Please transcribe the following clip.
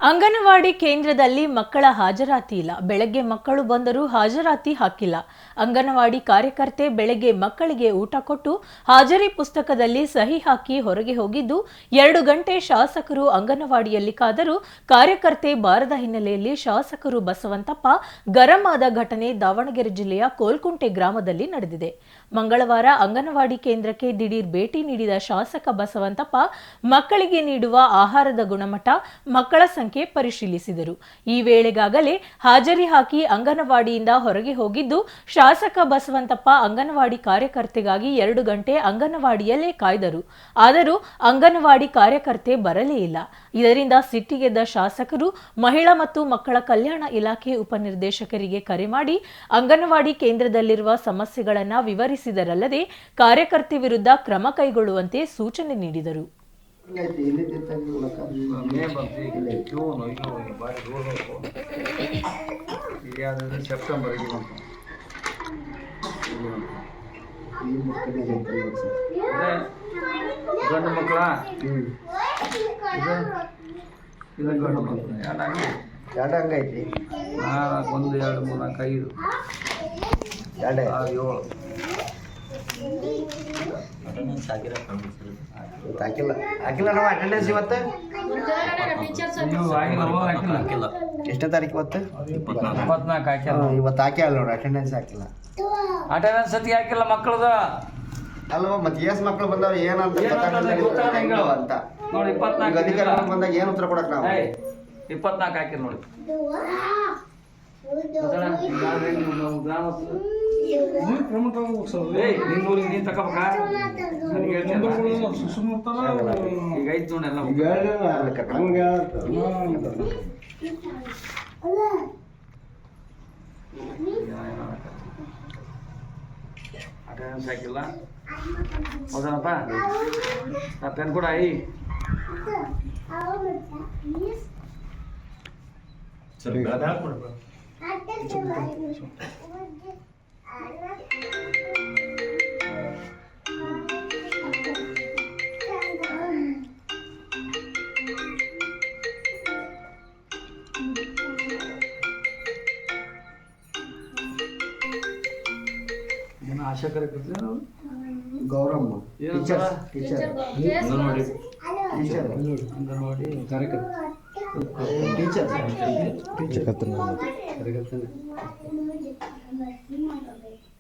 ಅಂಗನವಾಡಿ ಕೇಂದ್ರದಲ್ಲಿ ಮಕ್ಕಳ ಹಾಜರಾತಿ ಇಲ್ಲ. ಬೆಳಗ್ಗೆ ಮಕ್ಕಳು ಬಂದರೂ ಹಾಜರಾತಿ ಹಾಕಿಲ್ಲ. ಅಂಗನವಾಡಿ ಕಾರ್ಯಕರ್ತೆ ಬೆಳಗ್ಗೆ ಮಕ್ಕಳಿಗೆ ಊಟ ಕೊಟ್ಟು ಹಾಜರಿ ಪುಸ್ತಕದಲ್ಲಿ ಸಹಿ ಹಾಕಿ ಹೊರಗೆ ಹೋಗಿದ್ದು 2 ಗಂಟೆ ಶಾಸಕರು ಅಂಗನವಾಡಿಯಲ್ಲಿ ಕಾದರೂ ಕಾರ್ಯಕರ್ತೆ ಬಾರದ ಹಿನ್ನೆಲೆಯಲ್ಲಿ ಶಾಸಕರು ಬಸವಂತಪ್ಪ ಗರಂ ಆದ ಘಟನೆ ದಾವಣಗೆರೆ ಜಿಲ್ಲೆಯ ಕೋಲ್ಕುಂಟೆ ಗ್ರಾಮದಲ್ಲಿ ನಡೆದಿದೆ. ಮಂಗಳವಾರ ಅಂಗನವಾಡಿ ಕೇಂದ್ರಕ್ಕೆ ದಿಢೀರ್ ಭೇಟಿ ನೀಡಿದ ಶಾಸಕ ಬಸವಂತಪ್ಪ ಮಕ್ಕಳಿಗೆ ನೀಡುವ ಆಹಾರದ ಗುಣಮಟ್ಟ, ಮಕ್ಕಳ ಸಂಖ್ಯೆ ಪರಿಶೀಲಿಸಿದರು. ಈ ವೇಳೆಗಾಗಲೇ ಹಾಜರಿ ಹಾಕಿ ಅಂಗನವಾಡಿಯಿಂದ ಹೊರಗೆ ಹೋಗಿದ್ದು ಶಾಸಕ ಬಸವಂತಪ್ಪ ಅಂಗನವಾಡಿ ಕಾರ್ಯಕರ್ತೆಗಾಗಿ 2 ಗಂಟೆ ಅಂಗನವಾಡಿಯಲ್ಲೇ ಕಾಯ್ದರು. ಆದರೂ ಅಂಗನವಾಡಿ ಕಾರ್ಯಕರ್ತೆ ಬರಲೇ ಇಲ್ಲ. ಇದರಿಂದ ಸಿಟ್ಟಿಗೆದ್ದ ಶಾಸಕರು ಮಹಿಳಾ ಮತ್ತು ಮಕ್ಕಳ ಕಲ್ಯಾಣ ಇಲಾಖೆ ಉಪನಿರ್ದೇಶಕರಿಗೆ ಕರೆ ಮಾಡಿ ಅಂಗನವಾಡಿ ಕೇಂದ್ರದಲ್ಲಿರುವ ಸಮಸ್ಯೆಗಳನ್ನು ವಿವರಿಸಿದರಲ್ಲದೆ ಕಾರ್ಯಕರ್ತೆ ವಿರುದ್ಧ ಕ್ರಮ ಕೈಗೊಳ್ಳುವಂತೆ ಸೂಚನೆ ನೀಡಿದರು. ಸೆಪ್ಟೆಂಬರ್ ಗಂಡು ಮಕ್ಕಳ ಗಂಡು ಮಕ್ಕಳು ಎರಡು ಹಂಗೈತಿ. 1 2 3 4 5 6 7 ಹಾಕಿಲ್ಲ ನಾವು ಅಟೆಂಡೆನ್ಸ್ ಇವತ್ತು ಎಷ್ಟನೇ ತಾರೀಕು ಇವತ್ತು 24 ಹಾಕಿಲ್ಲ. ಇವತ್ತು ಹಾಕಿಲ್ಲ ನೋಡಿ, ಅಟೆಂಡೆನ್ಸ್ ಹಾಕಿಲ್ಲ. ಅಟೆಂಡೆನ್ಸ್ ಸತಿ ಹಾಕಿಲ್ಲ ಮಕ್ಕಳದ ಅಲ್ವಾ? ಮತ್ತೆ ಎಸ್ ಮಕ್ಕಳು ಬಂದವ್ರು ಏನಂತ ಅಂತ ನೋಡಿ. 24 ಅಧಿಕಾರಿಗಳು ಬಂದಾಗ ಏನು ಉತ್ತರ ಕೊಡಕ್ ನಾವು 24 ಹಾಕಿಲ್ಲ ನೋಡಿ. ಗ್ರಾಮಸ್ಥರು ನೀನ್ ತಗೋಬೇಕಾ? ಈಗ ಐದು ನೋಡಿ ಅಟೆಂಡೆನ್ಸ್ ಹಾಕಿಲ್ಲ. ಹೌದನಪ್ಪ, ಪೆನ್ ಕೂಡ ಐ ಆಶಾ ಕಾರ್ಯಕರ್ತೆ ಗೌರಮ್ಮ ಅಂಗನವಾಡಿ ಕಾರ್ಯಕರ್ತೆ ಟೀಚರ್